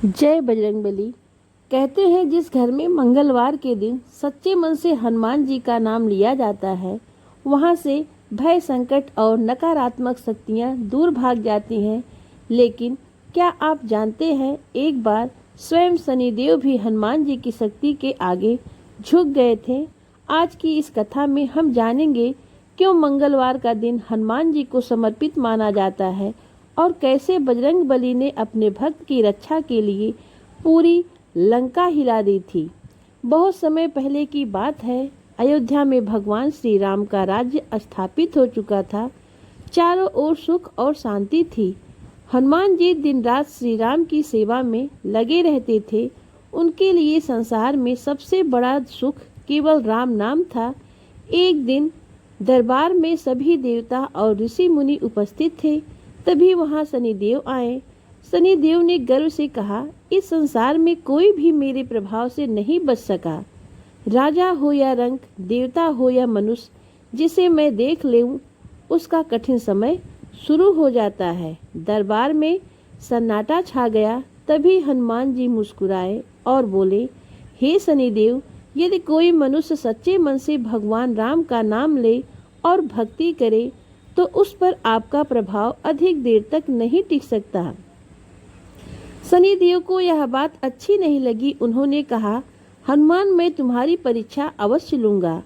जय बजरंगबली। कहते हैं जिस घर में मंगलवार के दिन सच्चे मन से हनुमान जी का नाम लिया जाता है, वहां से भय, संकट और नकारात्मक शक्तियां दूर भाग जाती हैं। लेकिन क्या आप जानते हैं, एक बार स्वयं शनिदेव भी हनुमान जी की शक्ति के आगे झुक गए थे। आज की इस कथा में हम जानेंगे क्यों मंगलवार का दिन हनुमान जी को समर्पित माना जाता है और कैसे बजरंगबली ने अपने भक्त की रक्षा के लिए पूरी लंका हिला दी थी। बहुत समय पहले की बात है। अयोध्या में भगवान श्री राम का राज्य स्थापित हो चुका था। चारों ओर सुख और शांति थी। हनुमान जी दिन रात श्री राम की सेवा में लगे रहते थे। उनके लिए संसार में सबसे बड़ा सुख केवल राम नाम था। एक दिन दरबार में सभी देवता और ऋषि मुनि उपस्थित थे। तभी वहां शनिदेव आए। शनिदेव ने गर्व से कहा, इस संसार में कोई भी मेरे प्रभाव से नहीं बच सका। राजा हो या रंक, देवता हो या मनुष्य, जिसे मैं देख लूं उसका कठिन समय शुरू हो जाता है। दरबार में सन्नाटा छा गया। तभी हनुमान जी मुस्कुराए और बोले, हे शनिदेव, यदि कोई मनुष्य सच्चे मन से भगवान राम का नाम ले और भक्ति करे तो उस पर आपका प्रभाव अधिक देर तक नहीं टिक सकता। शनिदेव को यह बात अच्छी नहीं लगी। उन्होंने कहा, हनुमान, मैं तुम्हारी परीक्षा अवश्य लूंगा।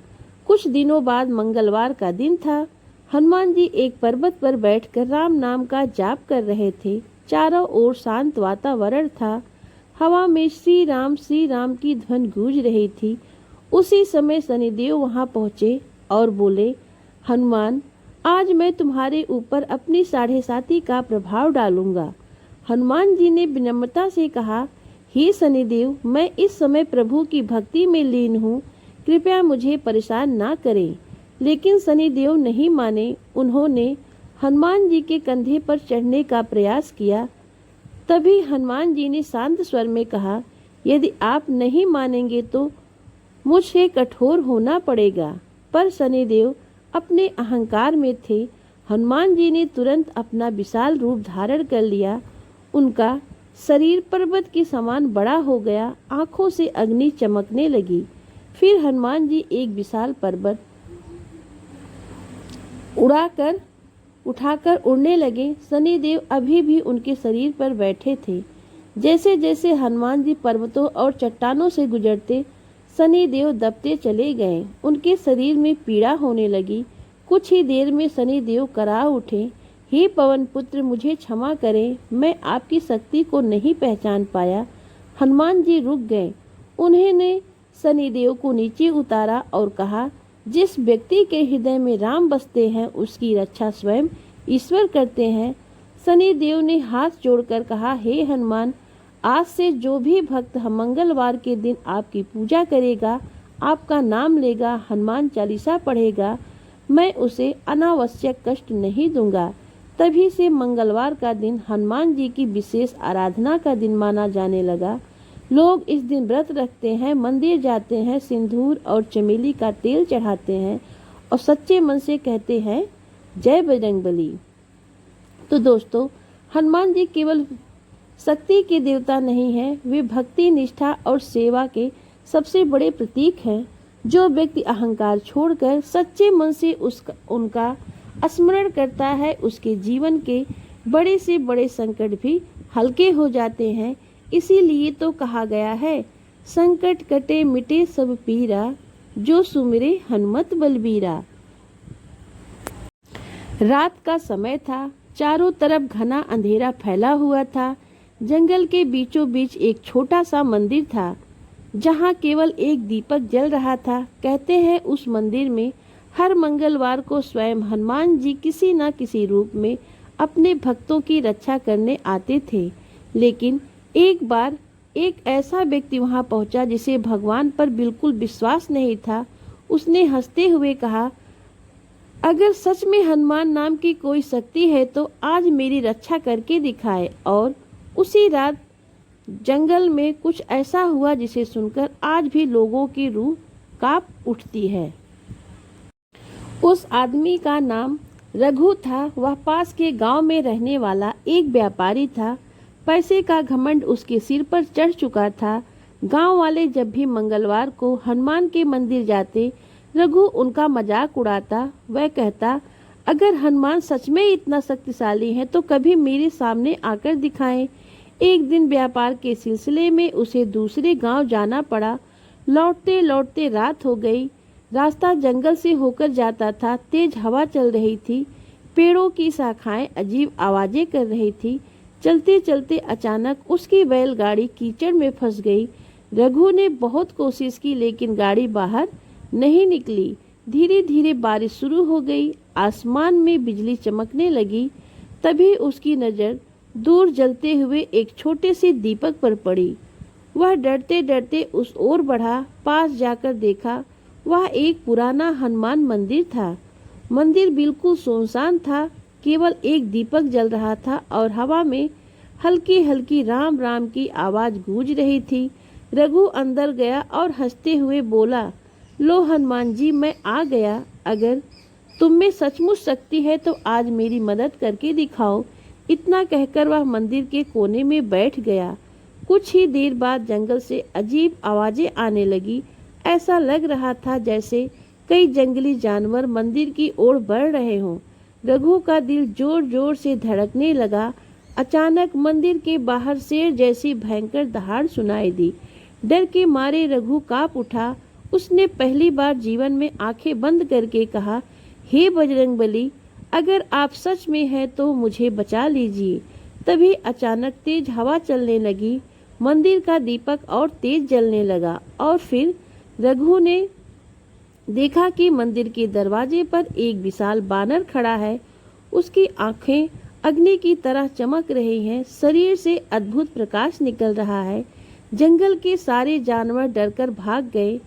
कुछ दिनों बाद मंगलवार का दिन था। हनुमान जी एक पर्वत पर बैठकर राम नाम का जाप कर रहे थे। चारों ओर शांत वातावरण था। हवा में श्री राम की ध्वनि गूंज रही थी। उसी समय शनिदेव वहां पहुंचे और बोले, हनुमान, आज मैं तुम्हारे ऊपर अपनी 7.5 का प्रभाव डालूंगा। हनुमान जी ने विनम्रता से कहा, हे शनिदेव, मैं इस समय प्रभु की भक्ति में लीन हूँ, कृपया मुझे परेशान ना करें। लेकिन शनिदेव नहीं माने। उन्होंने हनुमान जी के कंधे पर चढ़ने का प्रयास किया। तभी हनुमान जी ने शांत स्वर में कहा, यदि आप नहीं मानेंगे तो मुझे कठोर होना पड़ेगा। पर शनिदेव अपने अहंकार में थे। हनुमान जी ने तुरंत अपना विशाल रूप धारण कर लिया। उनका शरीर पर्वत के समान बड़ा हो गया। आंखों से अग्नि चमकने लगी। फिर हनुमान जी एक विशाल पर्वत उठाकर उड़ने लगे। शनिदेव अभी भी उनके शरीर पर बैठे थे। जैसे जैसे हनुमान जी पर्वतों और चट्टानों से गुजरते, शनिदेव दबते चले गए। उनके शरीर में पीड़ा होने लगी। कुछ ही देर में शनिदेव करा उठे, हे पवन पुत्र, मुझे क्षमा करें, मैं आपकी शक्ति को नहीं पहचान पाया। हनुमान जी रुक गए। उन्होंने शनिदेव को नीचे उतारा और कहा, जिस व्यक्ति के हृदय में राम बसते हैं उसकी रक्षा स्वयं ईश्वर करते हैं। शनिदेव ने हाथ जोड़कर कहा, हे हनुमान, आज से जो भी भक्त मंगलवार के दिन आपकी पूजा करेगा, आपका नाम लेगा, हनुमान चालीसा पढ़ेगा, मैं उसे अनावश्यक कष्ट नहीं दूंगा। तभी से मंगलवार का दिन हनुमान जी की विशेष आराधना का दिन माना जाने लगा। लोग इस दिन व्रत रखते हैं, मंदिर जाते हैं, सिंदूर और चमेली का तेल चढ़ाते हैं और सच्चे मन से कहते हैं, जय बजरंगबली। तो दोस्तों, हनुमान जी केवल शक्ति के देवता नहीं हैं, वे भक्ति, निष्ठा और सेवा के सबसे बड़े प्रतीक हैं। जो व्यक्ति अहंकार छोड़कर सच्चे मन से उनका स्मरण करता है, उसके जीवन के बड़े से बड़े संकट भी हल्के हो जाते हैं। इसीलिए तो कहा गया है, संकट कटे मिटे सब पीरा, जो सुमिरे हनुमत बलबीरा। रात का समय था। चारों तरफ घना अंधेरा फैला हुआ था। जंगल के बीचों बीच एक छोटा सा मंदिर था, जहाँ केवल एक दीपक जल रहा था। कहते हैं उस मंदिर में हर मंगलवार को स्वयं हनुमान जी किसी न किसी रूप में अपने भक्तों की रक्षा करने आते थे। लेकिन एक बार एक ऐसा व्यक्ति वहां पहुंचा जिसे भगवान पर बिल्कुल विश्वास नहीं था। उसने हंसते हुए कहा, अगर सच में हनुमान नाम की कोई शक्ति है तो आज मेरी रक्षा करके दिखाए। और उसी रात जंगल में कुछ ऐसा हुआ जिसे सुनकर आज भी लोगों की रूह कांप उठती है। उस आदमी का नाम रघु था। वह पास के गांव में रहने वाला एक व्यापारी था। पैसे का घमंड उसके सिर पर चढ़ चुका था। गांव वाले जब भी मंगलवार को हनुमान के मंदिर जाते, रघु उनका मजाक उड़ाता। वह कहता, अगर हनुमान सच में इतना शक्तिशाली है तो कभी मेरे सामने आकर दिखाएं। एक दिन व्यापार के सिलसिले में उसे दूसरे गांव जाना पड़ा। लौटते लौटते रात हो गई। रास्ता जंगल से होकर जाता था। तेज हवा चल रही थी। पेड़ों की शाखाएं अजीब आवाजें कर रही थी। चलते चलते अचानक उसकी बैलगाड़ी कीचड़ में फंस गई। रघु ने बहुत कोशिश की लेकिन गाड़ी बाहर नहीं निकली। धीरे धीरे बारिश शुरू हो गई। आसमान में बिजली चमकने लगी। तभी उसकी नज़र दूर जलते हुए एक छोटे से दीपक पर पड़ी। वह डरते डरते उस ओर बढ़ा। पास जाकर देखा, वह एक पुराना हनुमान मंदिर था। मंदिर बिल्कुल सुनसान था। केवल एक दीपक जल रहा था और हवा में हल्की हल्की राम राम की आवाज गूंज रही थी। रघु अंदर गया और हंसते हुए बोला, लो हनुमान जी, मैं आ गया। अगर तुम में सचमुच शक्ति है तो आज मेरी मदद करके दिखाओ। इतना कहकर वह मंदिर के कोने में बैठ गया। कुछ ही देर बाद जंगल से अजीब आवाजें आने लगी। ऐसा लग रहा था जैसे कई जंगली जानवर मंदिर की ओर बढ़ रहे हों। रघु का दिल जोर जोर से धड़कने लगा। अचानक मंदिर के बाहर शेर जैसी भयंकर दहाड़ सुनाई दी। डर के मारे रघु कांप उठा। उसने पहली बार जीवन में आंखें बंद करके कहा, हे बजरंगबली, अगर आप सच में हैं तो मुझे बचा लीजिए। तभी अचानक तेज हवा चलने लगी। मंदिर का दीपक और तेज जलने लगा और फिर रघु ने देखा कि मंदिर के दरवाजे पर एक विशाल बानर खड़ा है। उसकी आंखें अग्नि की तरह चमक रही हैं। शरीर से अद्भुत प्रकाश निकल रहा है। जंगल के सारे जानवर डरकर भाग गए।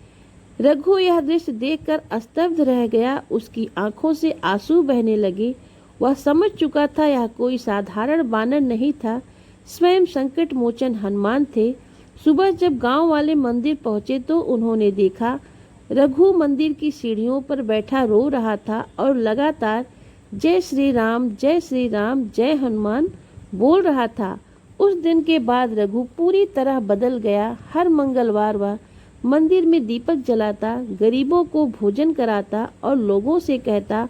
रघु यह दृश्य देखकर स्तब्ध रह गया। उसकी आंखों से आंसू बहने लगे। वह समझ चुका था यह कोई साधारण बानर नहीं था, स्वयं संकट मोचन हनुमान थे। सुबह जब गांव वाले मंदिर पहुंचे तो उन्होंने देखा रघु मंदिर की सीढ़ियों पर बैठा रो रहा था और लगातार जय श्री राम, जय श्री राम, जय हनुमान बोल रहा था। उस दिन के बाद रघु पूरी तरह बदल गया। हर मंगलवार वह मंदिर में दीपक जलाता, गरीबों को भोजन कराता और लोगों से कहता,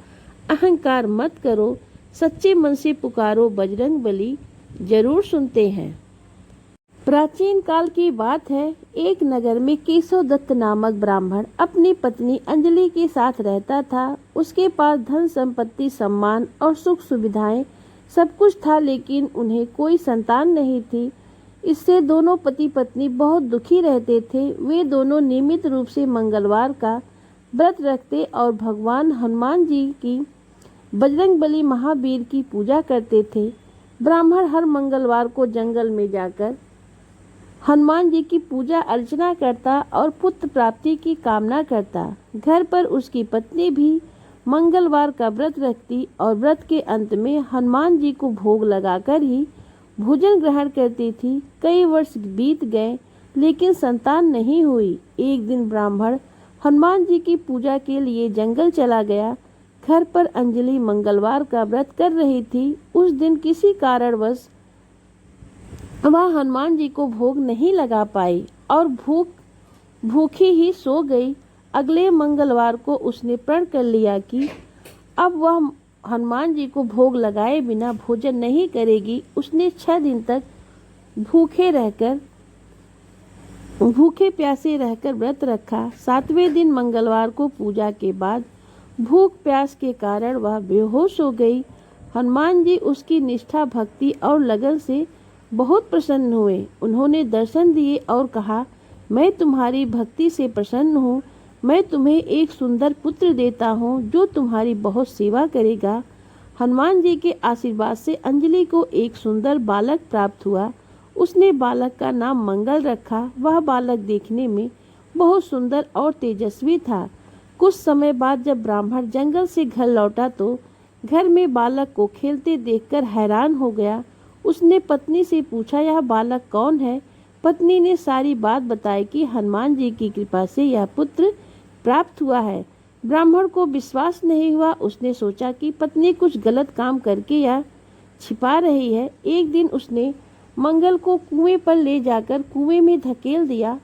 अहंकार मत करो, सच्चे मन से पुकारो, बजरंगबली जरूर सुनते हैं। प्राचीन काल की बात है। एक नगर में केशव दत्त नामक ब्राह्मण अपनी पत्नी अंजलि के साथ रहता था। उसके पास धन संपत्ति, सम्मान और सुख सुविधाएं सब कुछ था, लेकिन उन्हें कोई संतान नहीं थी। इससे दोनों पति पत्नी बहुत दुखी रहते थे। वे दोनों नियमित रूप से मंगलवार का व्रत रखते और भगवान हनुमान जी की, बजरंगबली महावीर की पूजा करते थे। ब्राह्मण हर मंगलवार को जंगल में जाकर हनुमान जी की पूजा अर्चना करता और पुत्र प्राप्ति की कामना करता। घर पर उसकी पत्नी भी मंगलवार का व्रत रखती और व्रत के अंत में हनुमान जी को भोग लगाकर ही भोजन ग्रहण करती थी। कई वर्ष बीत गए लेकिन संतान नहीं हुई। एक दिन ब्राह्मण हनुमान जी की पूजा के लिए जंगल चला गया। घर पर अंजलि मंगलवार का व्रत कर रही थी। उस दिन किसी कारणवश वह हनुमान जी को भोग नहीं लगा पाई और भूखी ही सो गई। अगले मंगलवार को उसने प्रण कर लिया कि अब वह हनुमान जी को भोग लगाए बिना भोजन नहीं करेगी। उसने 6 दिन तक भूखे प्यासे रहकर व्रत रखा। 7वें दिन मंगलवार को पूजा के बाद भूख प्यास के कारण वह बेहोश हो गई। हनुमान जी उसकी निष्ठा, भक्ति और लगन से बहुत प्रसन्न हुए। उन्होंने दर्शन दिए और कहा, मैं तुम्हारी भक्ति से प्रसन्न हूँ। मैं तुम्हें एक सुंदर पुत्र देता हूँ जो तुम्हारी बहुत सेवा करेगा। हनुमान जी के आशीर्वाद से अंजलि को एक सुंदर बालक प्राप्त हुआ। उसने बालक का नाम मंगल रखा। वह बालक देखने में बहुत सुंदर और तेजस्वी था। कुछ समय बाद जब ब्राह्मण जंगल से घर लौटा तो घर में बालक को खेलते देखकर हैरान हो गया। उसने पत्नी से पूछा, यह बालक कौन है? पत्नी ने सारी बात बताई कि हनुमान जी की कृपा से यह पुत्र प्राप्त हुआ है। ब्राह्मण को विश्वास नहीं हुआ। उसने सोचा कि पत्नी कुछ गलत काम करके यह छिपा रही है। एक दिन उसने मंगल को कुएं पर ले जाकर कुएं में धकेल दिया।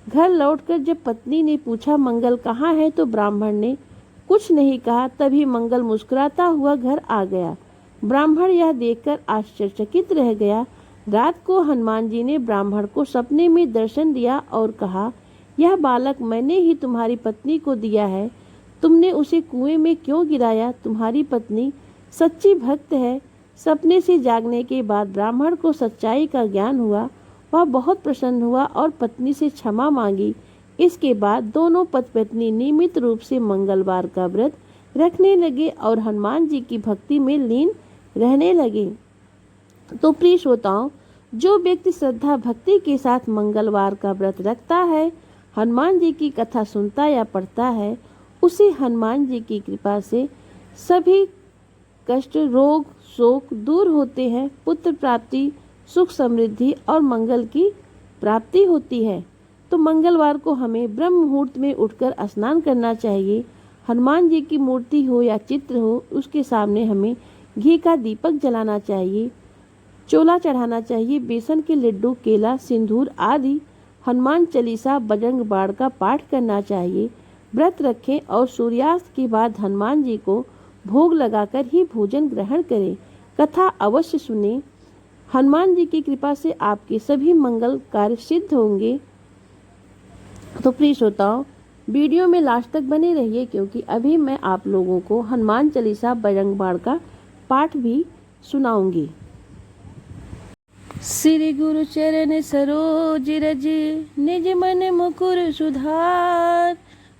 घर लौटकर जब पत्नी ने पूछा मंगल कहाँ है, तो ब्राह्मण ने कुछ नहीं कहा। तभी मंगल मुस्कुराता हुआ घर आ गया। ब्राह्मण यह देखकर आश्चर्यचकित रह गया। रात को हनुमान जी ने ब्राह्मण को सपने में दर्शन दिया और कहा, यह बालक मैंने ही तुम्हारी पत्नी को दिया है, तुमने उसे कुएं में क्यों गिराया? तुम्हारी पत्नी सच्ची भक्त है। सपने से जागने के बाद ब्राह्मण को सच्चाई का ज्ञान हुआ। वह बहुत प्रसन्न हुआ और पत्नी से क्षमा मांगी। इसके बाद दोनों पति पत्नी नियमित रूप से मंगलवार का व्रत रखने लगे और हनुमान जी की भक्ति में लीन रहने लगे। तो प्रिय श्रोताओं, जो व्यक्ति श्रद्धा भक्ति के साथ मंगलवार का व्रत रखता है, हनुमान जी की कथा सुनता या पढ़ता है, उसे हनुमान जी की कृपा से सभी कष्ट, रोग, शोक दूर होते हैं। पुत्र प्राप्ति, सुख, समृद्धि और मंगल की प्राप्ति होती है। तो मंगलवार को हमें ब्रह्म मुहूर्त में उठकर स्नान करना चाहिए। हनुमान जी की मूर्ति हो या चित्र हो, उसके सामने हमें घी का दीपक जलाना चाहिए, चोला चढ़ाना चाहिए, बेसन के लड्डू, केला, सिंदूर आदि, हनुमान चालीसा, बजरंग बाण का पाठ करना चाहिए। व्रत रखें और सूर्यास्त के बाद हनुमान जी को भोग लगाकर ही भोजन ग्रहण करें। कथा अवश्य सुने। हनुमान जी की कृपा से आपके सभी मंगल कार्य सिद्ध होंगे। तो प्रिय श्रोताओं, वीडियो में लास्ट तक बने रहिए, क्योंकि अभी मैं आप लोगों को हनुमान चालीसा, बजरंग बाण का पाठ भी सुनाऊंगी। श्री गुरु चरण सरोज रज, निज मन मुकुर सुधार,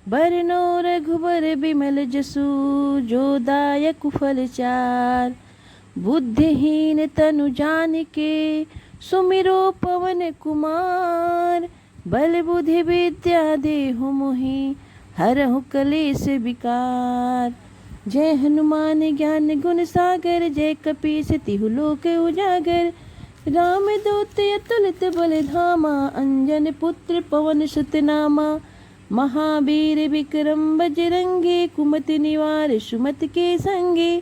बरनो रघुबर बिमल जसु, जो दायक फल चार। बुद्धिहीन तनु जानिके, सुमिरो पवन कुमार, बल बुद्धि विद्या देहु मोहि, हरहु कलेश विकार। जय हनुमान ज्ञान गुण सागर, जय कपीस तिहु लोक उजागर। राम दूत अतुलित बल धामा, अंजन पुत्र पवन सुत नामा। महावीर विक्रम बजरंगी, कुमति निवार सुमति के संगे।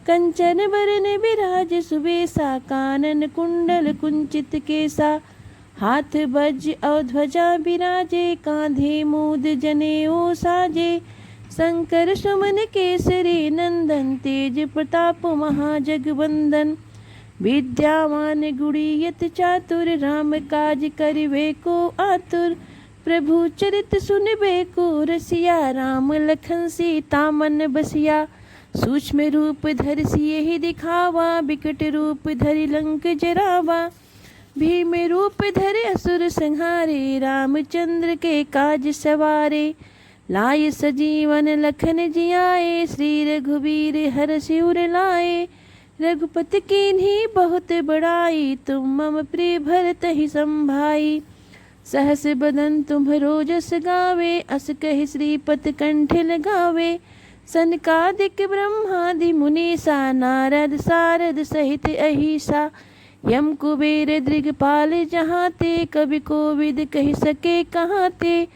कंचन बरन विराज सुबेसा, कानन कुंडल कुंचित केसा। हाथ वज्र और ध्वजा विराजे, कांधे मूद जनेऊ साजे। शंकर सुमन केसरी नंदन, तेज प्रताप महाजगवंदन। विद्यावान गुणियत चातुर, राम काज करिबे को आतुर। प्रभु चरित सुनबे को रसिया, राम लखन सीता मन बसिया। सूक्ष्म रूप धरि सियहि दिखावा, बिकट रूप धरि लंक जरावा। भीम रूप धरि असुर संहारे, रामचंद्र के काज सवारे। लाय सजीवन लखन जियाए, श्री रघुवीर हरषि उर लाए। रघुपति कीन्ही बहुत बड़ाई, तुम मम प्रिय भरतहि संभाई। सहस बदन तुम्हरो जस गावे, अस कहि श्रीपति कंठ लगावे। सनकादिक ब्रह्मादि मुनीसा, नारद सारद सहित अहिसा। यम कुबेर दिग्पाल जहाँ ते, कवि कोविद कहि सके कहाँ ते।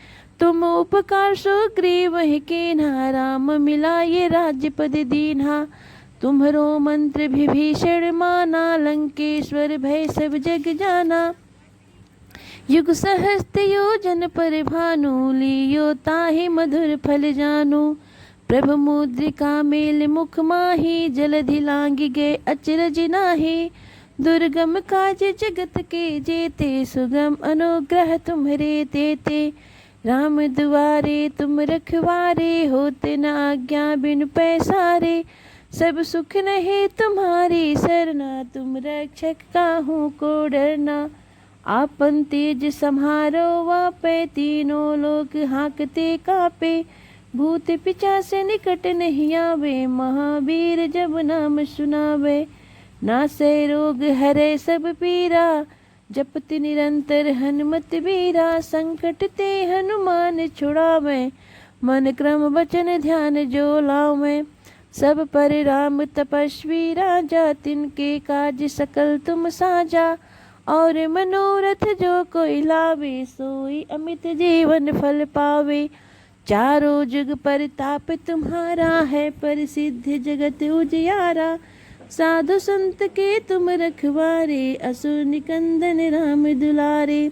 तुम उपकार सुग्रीव कीन्हा, राम मिलाये राज्यपद दीन्हा। तुम्हरो मंत्र विभीषण माना, लंकेश्वर भय सब जग जाना। युग सहस्त्र योजन पर भानु, लियो ताहि मधुर फल जानू। प्रभु मुद्रिका मेल मुख माही, जलधि लांघि गए अचरज नाहि। दुर्गम काज जगत के जेते, सुगम अनुग्रह तुम्हरे तेते। राम दुआरे तुम रखवारे, होते न आज्ञा बिनु पैसारे। सब सुख नहे तुम्हारी सरना, तुम रक्षक काहू को डरना। आपन तेज सम्हारो वापे, तीनों लोक हाँकते कापे। भूत पिशाच निकट नहीं आवे, महावीर जब नाम सुनावे। नासै रोग हरै सब पीरा, जपति निरंतर हनुमत बीरा। संकट ते हनुमान छुड़ावे, मन क्रम वचन ध्यान जो लावे। सब पर राम तपस्वी राजा, तिनके काज सकल तुम साजा। और मनोरथ जो कोई लावे, सोई अमित जीवन फल पावे। चारों जुग परताप तुम्हारा है, प्रसिद्ध जगत उजियारा। साधु संत के तुम रखवारे, असुर निकंदन राम दुलारे।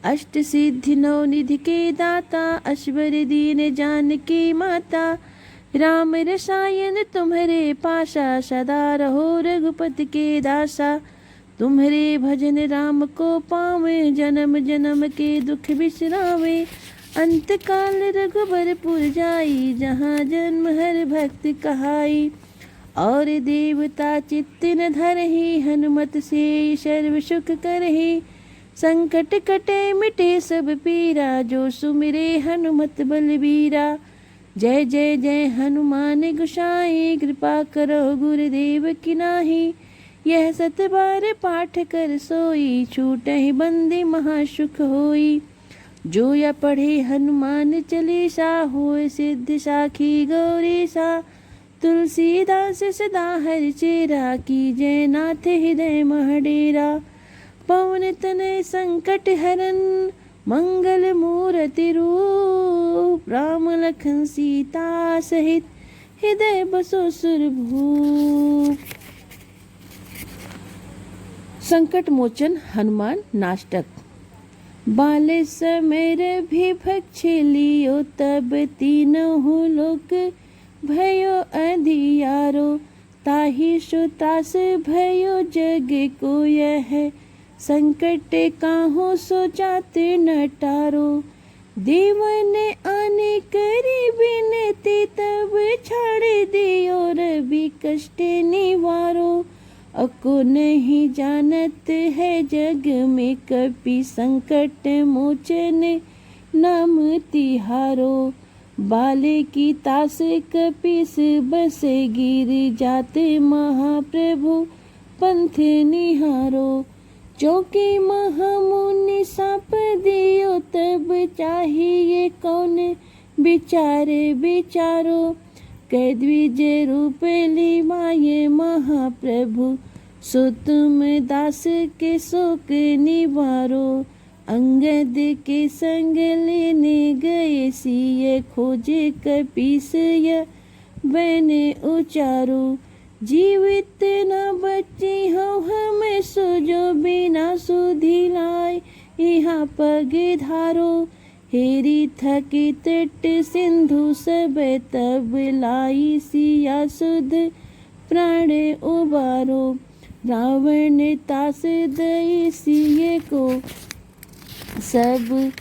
अष्ट सिद्धि नौ निधि के दाता, अश्वर दीन जानकी माता। राम रसायन तुम्हारे पाशा, सदा रहो रघुपति के दासा। तुम्हारे भजन राम को पावे, जन्म जन्म के दुख बिसरावे। अंत काल रघुबरपुर जाई, जहाँ जन्म हर भक्त कहाई। और देवता चित्त न धरहि, हनुमत से सर्व सुख करहि। संकट कटे मिटे सब पीरा, जो सुमिरे हनुमत बलबीरा। जय जय जय हनुमान गोसाई, कृपा करो गुरुदेव की नाहि। यह 7 बार पाठ कर सोई, छूटहि बंदी महासुख होई। जो या पढ़े हनुमान चालीसा, होए सिद्ध साखी गौरीसा। तुलसीदास सदा हर चेरा, कीजय नाथ हृदय मह डेरा। पवन तनय संकट हरन, मंगल मूर्ति रूप। राम लखन सीता सहित, हृदय बसो सुरभूप। संकट मोचन हनुमान नाटक। बाले समय भी भक्ष लियो, तब तीनों लोक भयो अधियारो। ताहि सुतास भयो जग को यह, संकट काहू सो जाते न टारो। देवन आने करी बिनती, तब छाड़ दियो रवि कष्ट निवारो। अको नहीं जानत है जग में, कपि संकट मोचन नाम तिहारो। बाले की तास कपिस बसे, गिर जाते महाप्रभु पंथ निहारो। चौकी महामुनि साप दियो, तब चाहिए कौन विचारे विचारो। द्विज रूप लिमाये महाप्रभु, सो तुम दास के शोक निवारो। अंगद के संग लेने गए, सिय खोजे कपीस बने उचारो। जीवित न बची हो हमें, सो जो बिना सुधि लाए यहाँ पग धारो। हेरी थकी तट सिंधु सब, तब लाई सिया सुध प्राण उबारो। रावण तास दई सिय को, सब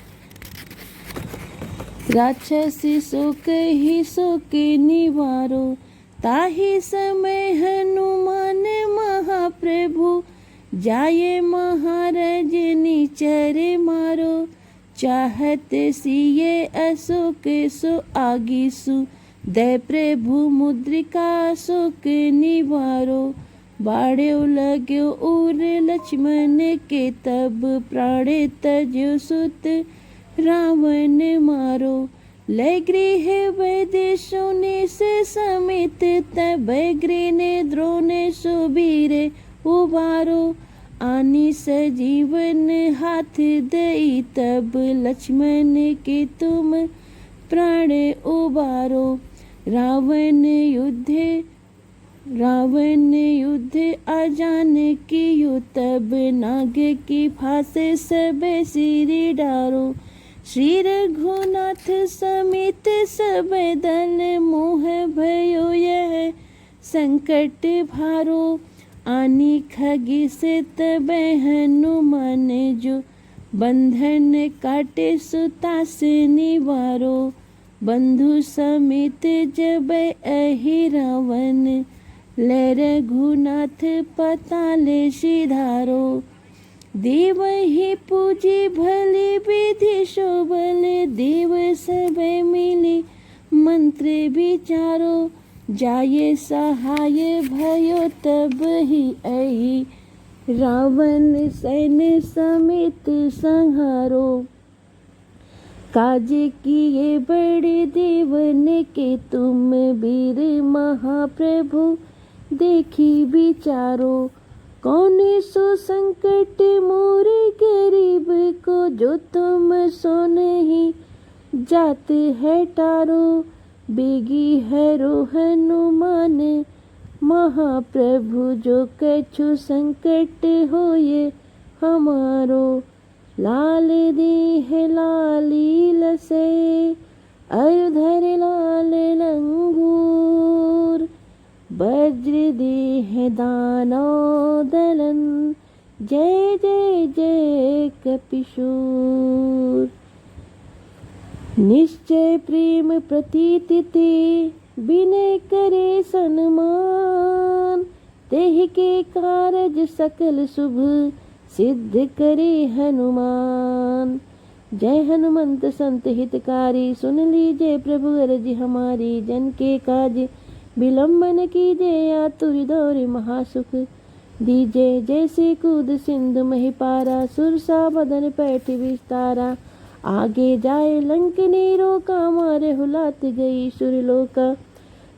राक्षसी शोक ही शोक निवारो। ताहि समय हनुमान महाप्रभु, जाये महाराज निचर मारो। चाहत सिए अशोक सो आगिसु, दय प्रभु मुद्रिका शोक निवारो। बाढ़ो लाग्यो उर लक्ष्मण के, तब प्राण तजो सुत रावण मारो। लय गृह वैदेशों ने से समित, तब गृह द्रोण सुबीर उबारो। आनी सजीवन हाथ दई, तब लक्ष्मण के तुम प्राण उबारो। रावण युद्ध अजान कियो, तब नाग की फांस सब सिर डारो। श्री रघुनाथ समेत सब दल, मोह भयो यह संकट भारो। आनी खगी से तब हनुमान जो, बंधन काटे सुता से निवारो। बंधु समेत जब अहि रावण, ले रघुनाथ पताले सिधारो। देव ही पूजी भले विधि शोभल, देव सब मिली मंत्र विचारो। जाये सहाय भयो तब ही अहि, रावण सैन्य समेत संहारो। काज किए बड़े देवन के, तुम वीर महाप्रभु देखी विचारो। कौन सो संकट मोरे गरीब को, जो तुम सो नहीं जात है टारो। बेगी है हनुमान महाप्रभु जो कछु संकट होए हमारो, लाल देह लाली लसे अयुधर लाल लंगूर, वज्र देह दानो दलन, जय जय जय कपिशूर। निश्चय प्रेम प्रतीति ते विनय करे सन्मान, तेहि के कारज सकल शुभ सिद्ध करे हनुमान। जय हनुमंत संत हितकारी, सुन लीजिए प्रभु अरज हमारी, जन के काज विलंबन कीजिए आतुर दौरे महासुख दीजिए। जैसे कूद सिंधु मही पारा, सुरसा बदन पैठ विस्तारा, आगे जाए लंक ने रोका, मारे हुलात गई सुरलोका।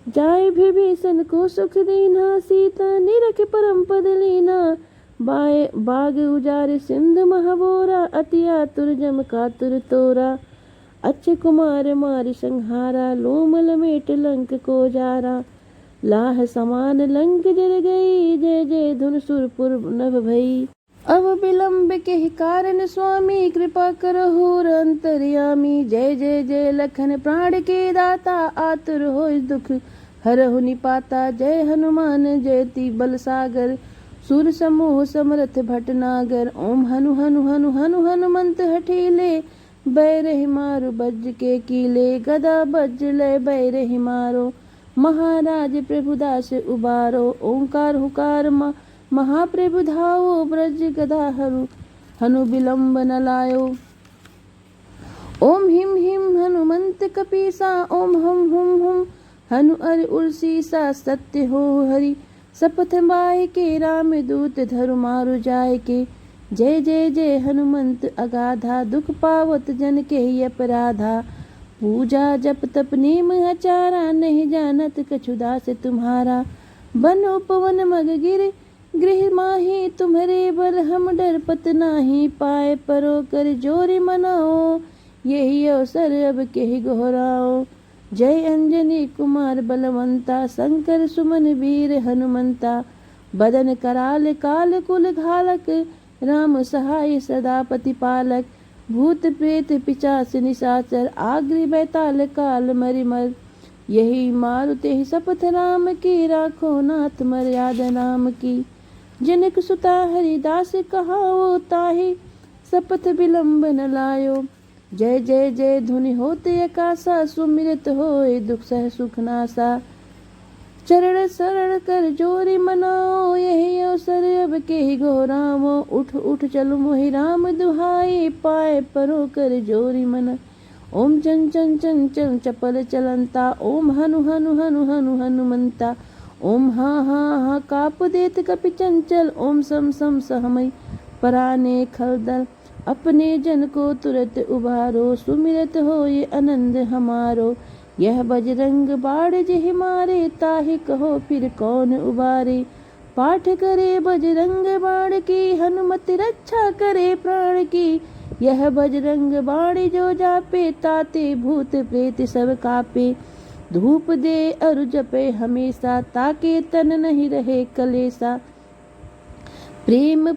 जाए विभीषण को सुख दीना, सीता निरख परम पद लीना, बाग उजारे सिंधु महाबोरा, अति आतुर जम कातुर तोरा। अच्छे कुमार मारि संहारा, लोम लमेट लंक को जारा, लाह समान लंक जर गई, जय जय धुन सुरपुर नभ भई। अब विलंब के कारण स्वामी, कृपा करहु अंतर्यामी। जय जय जय लखन प्राण के दाता, आतुर होय दुख हरहु निपाता। जय हनुमान जयति बल सागर, सुर समूह समरथ भटनागर। ओम हनु हनु हनु हनु हनुमंत हठीले, बैरहि मारु बज्र के कीले, गदा बज्र लय बैरहि मारो, महाराज प्रभुदास उबारो। ओंकार हुकार महाप्रभु धावो, ब्रज गदा हनु विलंब न लायो। ओम हिम हिम हनुमंत कपीसा, ओम हम हुम हुम हनु अरि उर्सीसा। सत्य हो हरि शपथ बाय के, राम दूत धरु मारु जाय के। जय जय जय हनुमंत अगाधा, दुख पावत जन के ही अपराधा। पूजा जप तप नेम आचारा, नहीं जानत कछु दास तुम्हारा। बन उपवन मग गिर गृह माही, तुम्हारे बल हम डरपत नाही। पाए परो कर जोरी मनाओ, यही अवसर अब केहि गोहराओ। जय अंजनी कुमार बलवंता, शंकर सुमन वीर हनुमंता। बदन कराल काल कुल घालक, राम सहाय सदा प्रतिपालक। भूत प्रेत पिशाच निशाचर, आग्रि बैताल काल मरिमर। यही मारुते ही शपथ राम की, राखो नाथ मर्यादा नाम की। जनक सुता हरिदास कहाओ, ताहि शपथ विलंब न लायो। जय जय जय धुनि होते आकाशा, सुमिरत होए दुख सह सुख नासा। चरण शरण कर जोरी मनाओ, यही अवसर अब केहि गोहरावो। उठ उठ चलो मोहि राम दुहाई, पाए परो कर जोरी मन। ओम चन चन चन चन चपल चलंता, ओम हनु हनु हनु हनु हनुमंता। ओम हा हा हा काप देत कपि चंचल, ओम सम सम सहमय पराने खलदल। अपने जन को तुरत उबारो, सुमिरत होए आनंद हमारो। यह बजरंग बाण जेहि मारे, ताहि कहो फिर कौन उबारे। पाठ करे बजरंग बाण की, हनुमति रक्षा करे प्राण की। यह बजरंग बाण जो जापे, ताते भूत प्रेत सब कापे। धूप दे अरु जपे हमेशा, ताके तन नहीं रहे कलेसा। प्रेम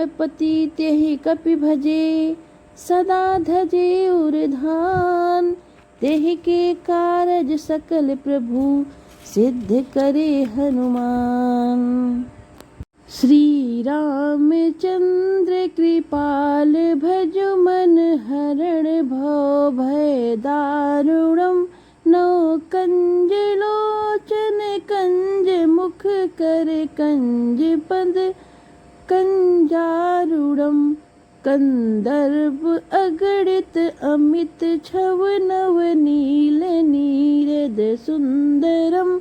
पति तेहि कपि भजे, सदा धजे उर्धान। तेहि के कारज सकल प्रभु, सिद्ध करे हनुमान। श्री रामचंद्र कृपाल, भजु मन हरण भव भय दारुणम। नौ कंज लोचन कंज मुख कर, कंज पद कंजारूढ़म। कंदर्प अगणित अमित, छव नव नील नीरद सुंदरम।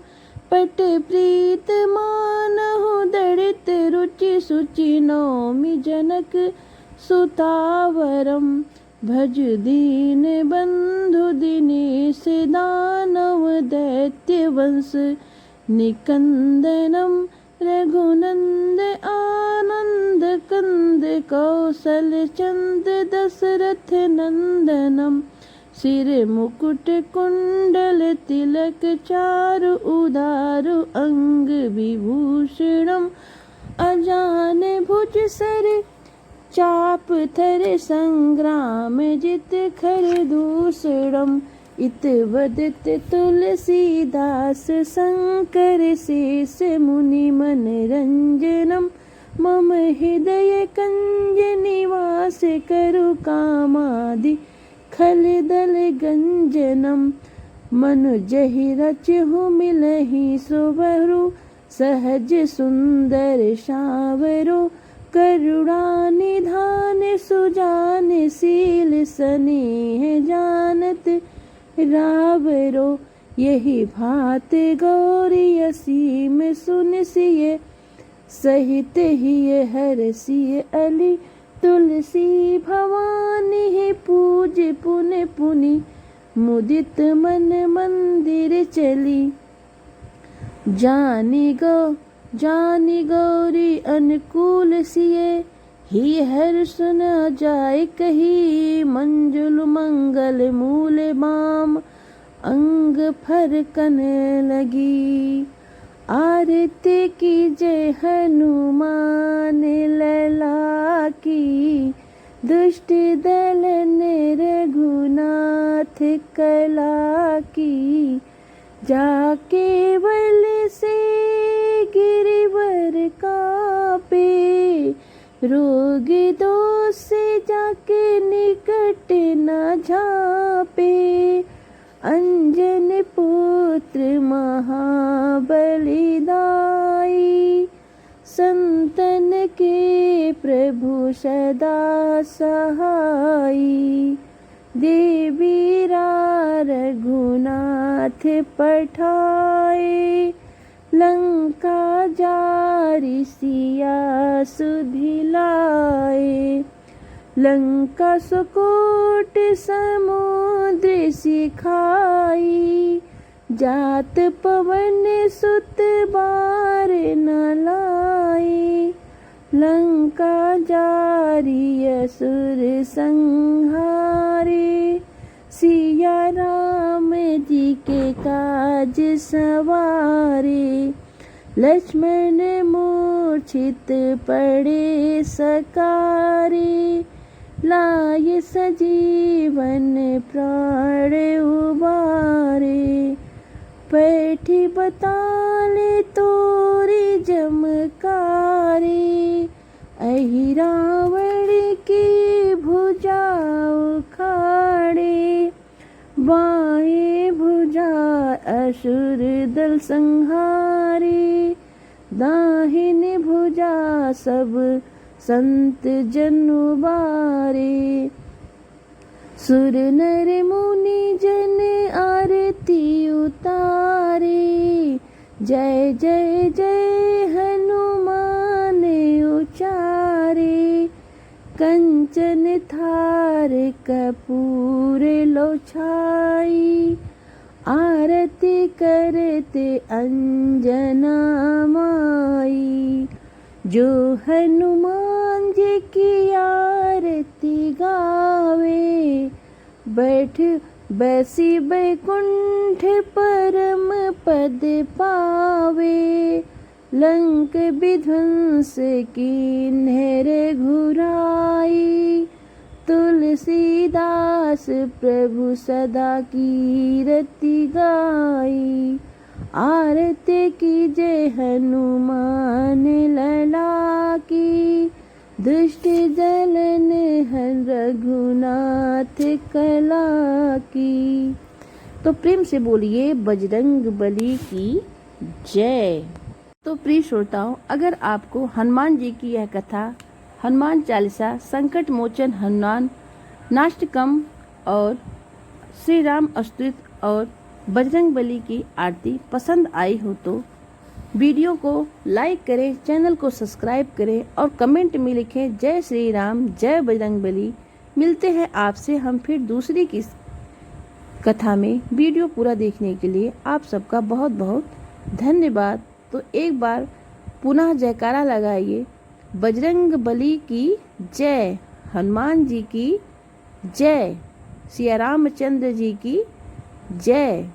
पट प्रीत मानहु दड़ित, रुचि सुचि नौमि जनक सुतावरम। भज दीन बंधु दिनेश, दानव दैत्य वंश निकंदनम। रघुनंद आनंद कंद, कौशल चंद दशरथ नंदनम। सिर मुकुट कुंडल तिलक चारु उदारु अंग विभूषणम अजान भुज सर चाप थर संग्राम जित खर दूसरम इत वदत तुलसीदास शंकर शेष मुनि मनरंजनम मम हृदय कंज निवास करु कामादि खल दल गंजनम मनुजहि रचहु मिलहि सुबरु सहज सुंदर शावरो करुणा निधान सुजान शील स्नेह जानत रावरो यही भात गौरी असीम सुन सिय सहित ही हर सिय अली तुलसी भवानी है पूज पुन पुनि मुदित मन मंदिर चली जानी गौरी अनुकूल सिय ही हर सुना जाय कही मंजुल मंगल मूल बाम अंग फरकन लगी आरती की जय हनुमान लला की दुष्ट दल रघुनाथ कला की जाके बल से गिरिवर कापे रोग दोष से जाके निकट न झापे अंजन पुत्र महाबलिदाई संतन के प्रभु सदा सहाई देवी रघुनाथ पठाए लंका जारी सिया सुधिलाए लंका सुकोट समुद्र सिखाई जात पवन सुत बार न लाई लंका जारी असुर संहारे सिया राम जी के काज सवारे लक्ष्मण मूर्छित पड़े सकारे लाय सजीवन प्राण उबारे पैठी बताले तोरी जमकारे अहि रावण की भुजा उखाड़े बाएं भुजा असुर दल संहारे दाहिने भुजा सब संत जन उबारे सुर नर मुनि जन आरती उतारे जय जय जय हनुमान उचारे कंचन थार कपूर लो छाई आरती करते अंजना माई जो हनुमान जी की आरती गावे बैसी बैकुंठ परम पद पावे लंक विध्वंस की नहर घुराई तुलसीदास प्रभु सदा कीरति गाई आरती की जय हनुमान लला की दुष्ट दलन रघुनाथ कला की। तो प्रेम से बोलिए बजरंग बली की जय। तो प्रिय श्रोताओं, अगर आपको हनुमान जी की यह कथा, हनुमान चालीसा, संकट मोचन हनुमान नाष्टकम और श्री राम स्तुति और बजरंग बली की आरती पसंद आई हो तो वीडियो को लाइक करें, चैनल को सब्सक्राइब करें और कमेंट में लिखें जय श्री राम, जय बजरंग बली। मिलते हैं आपसे हम फिर दूसरी की कथा में। वीडियो पूरा देखने के लिए आप सबका बहुत बहुत धन्यवाद। तो एक बार पुनः जयकारा लगाइए, बजरंग बली की जय, हनुमान जी की जय। सिया रामचंद्र जी की जय।